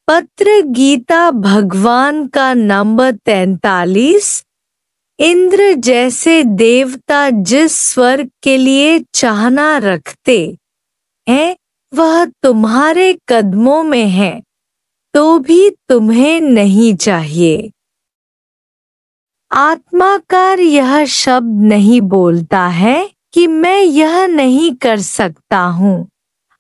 पत्र गीता भगवान का नंबर 43। इंद्र जैसे देवता जिस स्वर्ग के लिए चाहना रखते हैं वह तुम्हारे कदमों में है, तो भी तुम्हें नहीं चाहिए। आत्माकार यह शब्द नहीं बोलता है कि मैं यह नहीं कर सकता हूँ,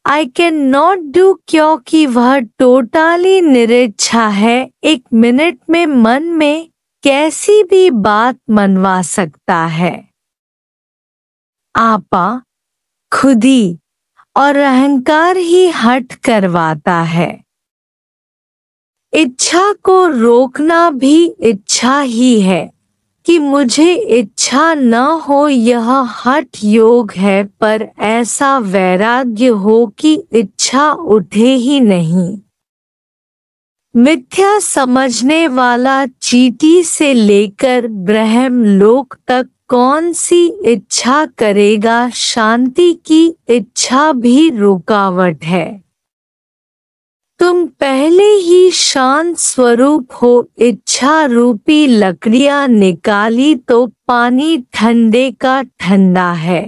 आई कैन नॉट डू, क्योंकि वह टोटली निरइच्छा है। एक मिनट में मन में कैसी भी बात मनवा सकता है। आपा, खुदी और अहंकार ही हट करवाता है। इच्छा को रोकना भी इच्छा ही है कि मुझे इच्छा न हो, यह हठ योग है, पर ऐसा वैराग्य हो कि इच्छा उठे ही नहीं। मिथ्या समझने वाला चींटी से लेकर ब्रह्मलोक तक कौन सी इच्छा करेगा, शांति की इच्छा भी रुकावट है। तुम पहले ही शांत स्वरूप हो। इच्छा रूपी लकड़ियां निकाली तो पानी ठंडे का ठंडा है।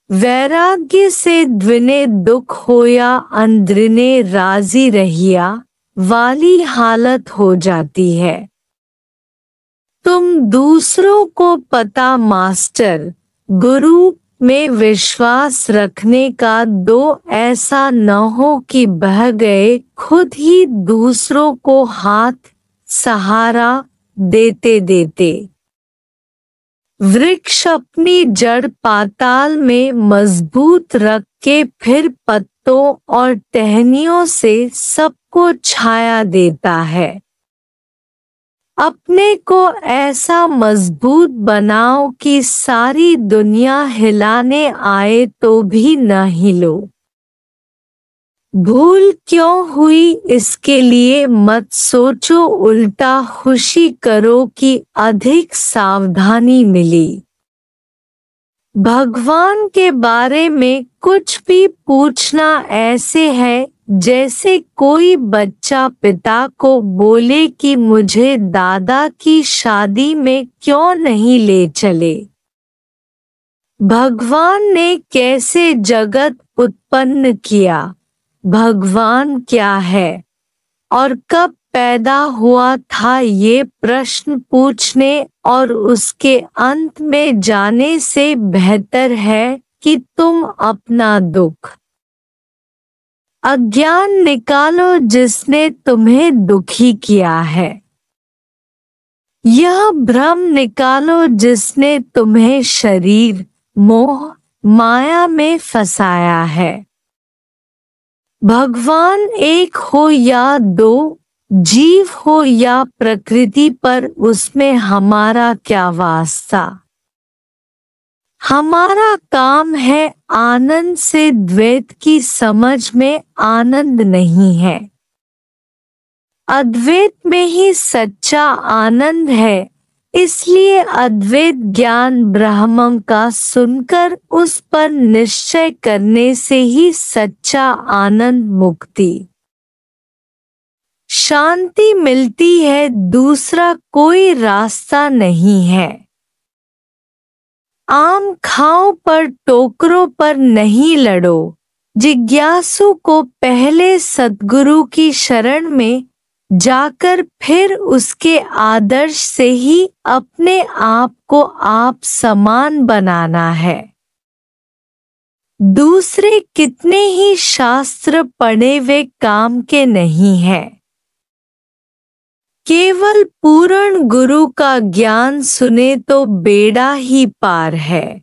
वैराग्य से द्विने दुख होया, अंदरने राजी रहिया वाली हालत हो जाती है। तुम दूसरों को पता मास्टर गुरु में विश्वास रखने का दो, ऐसा न हो कि बह गए, खुद ही दूसरों को हाथ सहारा देते देते। वृक्ष अपनी जड़ पाताल में मजबूत रख के फिर पत्तों और टहनियों से सबको छाया देता है। अपने को ऐसा मजबूत बनाओ कि सारी दुनिया हिलाने आए तो भी न हिलो। भूल क्यों हुई इसके लिए मत सोचो, उल्टा खुशी करो कि अधिक सावधानी मिली। भगवान के बारे में कुछ भी पूछना ऐसे है जैसे कोई बच्चा पिता को बोले कि मुझे दादा की शादी में क्यों नहीं ले चले। भगवान ने कैसे जगत उत्पन्न किया, भगवान क्या है और कब पैदा हुआ था, ये प्रश्न पूछने और उसके अंत में जाने से बेहतर है कि तुम अपना दुख अज्ञान निकालो जिसने तुम्हें दुखी किया है। यह भ्रम निकालो जिसने तुम्हें शरीर मोह माया में फंसाया है। भगवान एक हो या दो, जीव हो या प्रकृति, पर उसमें हमारा क्या वास्ता। हमारा काम है आनंद से, द्वैत की समझ में आनंद नहीं है। अद्वैत में ही सच्चा आनंद है, इसलिए अद्वैत ज्ञान ब्रह्म का सुनकर उस पर निश्चय करने से ही सच्चा आनंद मुक्ति शांति मिलती है, दूसरा कोई रास्ता नहीं है। आम खाओ पर टोकरों पर नहीं लड़ो। जिज्ञासु को पहले सद्गुरु की शरण में जाकर फिर उसके आदर्श से ही अपने आप को आप समान बनाना है। दूसरे कितने ही शास्त्र पढ़े वे काम के नहीं हैं। केवल पूर्ण गुरु का ज्ञान सुने तो बेड़ा ही पार है।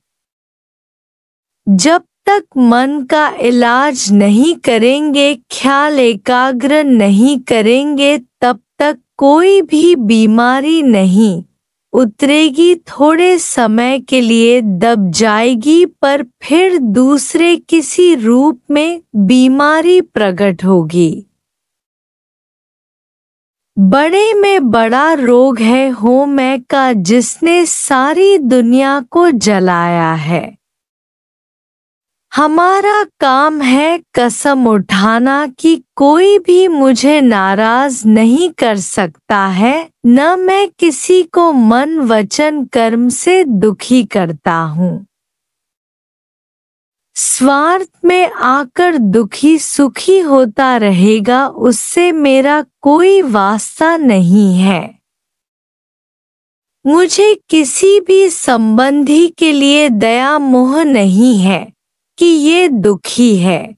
जब तक मन का इलाज नहीं करेंगे, ख्याल एकाग्र नहीं करेंगे, तब तक कोई भी बीमारी नहीं उतरेगी। थोड़े समय के लिए दब जाएगी, पर फिर दूसरे किसी रूप में बीमारी प्रकट होगी। बड़े में बड़ा रोग है होम का, जिसने सारी दुनिया को जलाया है। हमारा काम है कसम उठाना कि कोई भी मुझे नाराज नहीं कर सकता है, न मैं किसी को मन वचन कर्म से दुखी करता हूँ। स्वार्थ में आकर दुखी सुखी होता रहेगा, उससे मेरा कोई वास्ता नहीं है। मुझे किसी भी संबंधी के लिए दया मोह नहीं है कि ये दुखी है।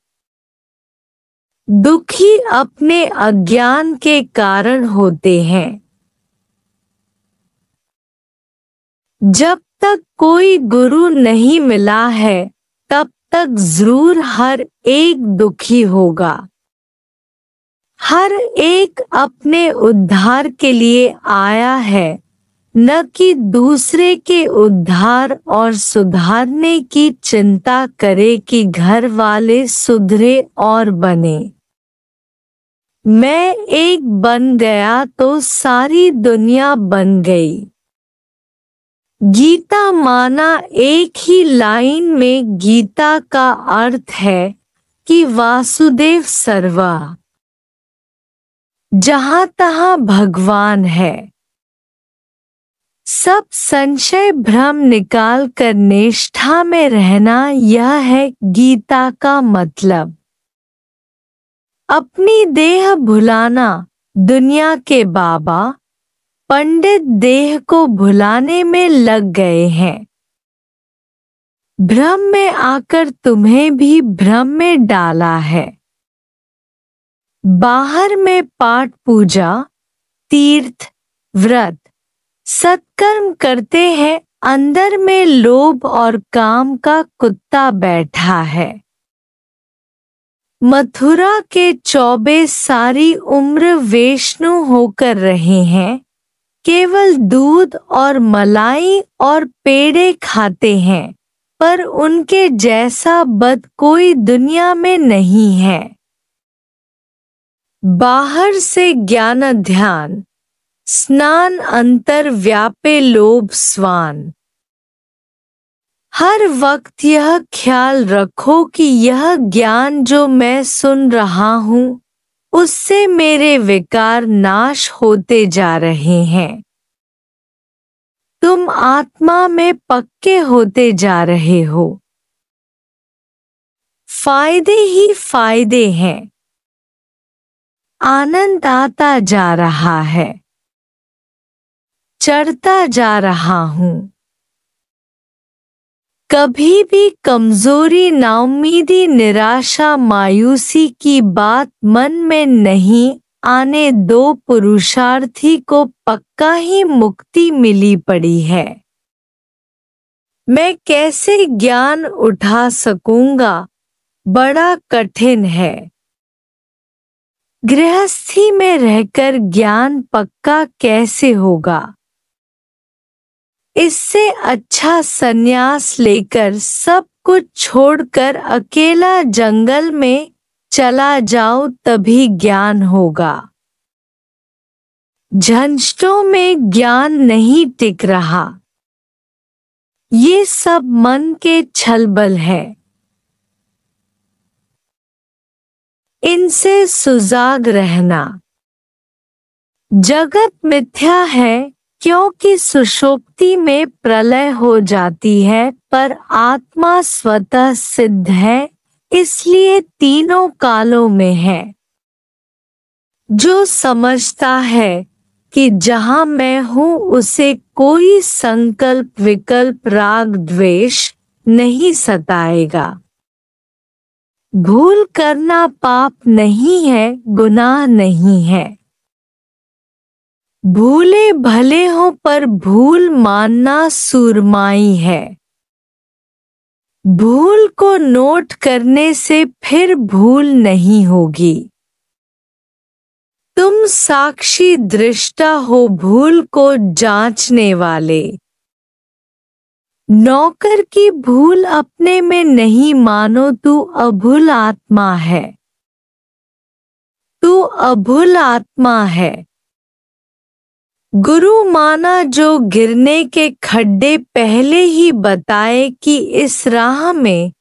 दुखी अपने अज्ञान के कारण होते हैं। जब तक कोई गुरु नहीं मिला है तब तक जरूर हर एक दुखी होगा। हर एक अपने उद्धार के लिए आया है, न कि दूसरे के उद्धार और सुधारने की चिंता करे कि घर वाले सुधरे और बने। मैं एक बन गया तो सारी दुनिया बन गई। गीता माना एक ही लाइन में गीता का अर्थ है कि वासुदेव सर्वा, जहां तहां भगवान है। सब संशय भ्रम निकाल कर निष्ठा में रहना, यह है गीता का मतलब। अपनी देह भुलाना। दुनिया के बाबा पंडित देह को भुलाने में लग गए हैं। भ्रम में आकर तुम्हें भी भ्रम में डाला है। बाहर में पाठ पूजा, तीर्थ, व्रत, सत्कर्म करते हैं, अंदर में लोभ और काम का कुत्ता बैठा है। मथुरा के चौबे सारी उम्र वैष्णु होकर रहे हैं, केवल दूध और मलाई और पेड़े खाते हैं, पर उनके जैसा बद कोई दुनिया में नहीं है। बाहर से ज्ञान ध्यान, स्नान अंतर व्यापे लोभ स्वान। हर वक्त यह ख्याल रखो कि यह ज्ञान जो मैं सुन रहा हूँ, उससे मेरे विकार नाश होते जा रहे हैं। तुम आत्मा में पक्के होते जा रहे हो। फायदे ही फायदे हैं। आनंद आता जा रहा है। चढ़ता जा रहा हूँ। कभी भी कमजोरी, नाउम्मीदी, निराशा, मायूसी की बात मन में नहीं आने दो। पुरुषार्थी को पक्का ही मुक्ति मिली पड़ी है। मैं कैसे ज्ञान उठा सकूंगा? बड़ा कठिन है। गृहस्थी में रहकर ज्ञान पक्का कैसे होगा? इससे अच्छा सन्यास लेकर सब कुछ छोड़कर अकेला जंगल में चला जाओ, तभी ज्ञान होगा। झंझटों में ज्ञान नहीं टिक रहा। ये सब मन के छलबल है। इनसे सुजाग रहना। जगत मिथ्या है, क्योंकि सुषुप्ति में प्रलय हो जाती है, पर आत्मा स्वतः सिद्ध है, इसलिए तीनों कालों में है। जो समझता है कि जहां मैं हूं उसे कोई संकल्प, विकल्प, राग, द्वेष नहीं सताएगा। भूल करना पाप नहीं है, गुनाह नहीं है। भूले भले हो पर भूल मानना सूरमाई है। भूल को नोट करने से फिर भूल नहीं होगी। तुम साक्षी दृष्टा हो, भूल को जांचने वाले। नौकर की भूल अपने में नहीं मानो, तू अभूल आत्मा है। तू अभूल आत्मा है। गुरु माना जो गिरने के खड्डे पहले ही बताए कि इस राह में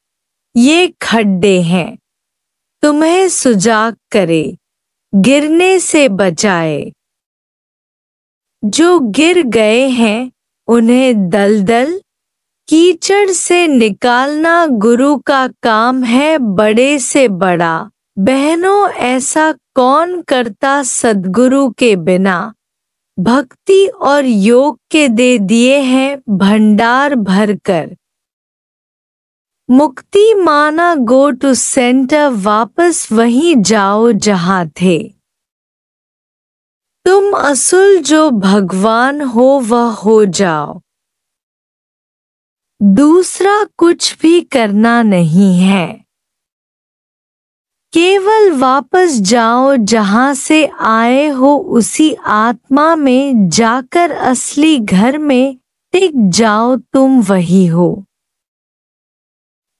ये खड्डे हैं, तुम्हें सुजाग करे, गिरने से बचाए। जो गिर गए हैं उन्हें दलदल कीचड़ से निकालना गुरु का काम है बड़े से बड़ा। बहनों, ऐसा कौन करता सद्गुरु के बिना। भक्ति और योग के दे दिए हैं भंडार भरकर। मुक्ति माना गो टू सेंटर, वापस वहीं जाओ जहां थे। तुम असुल जो भगवान हो वह हो जाओ। दूसरा कुछ भी करना नहीं है, केवल वापस जाओ जहां से आए हो, उसी आत्मा में जाकर असली घर में टिक जाओ, तुम वही हो।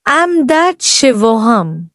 I am that शिवोहम।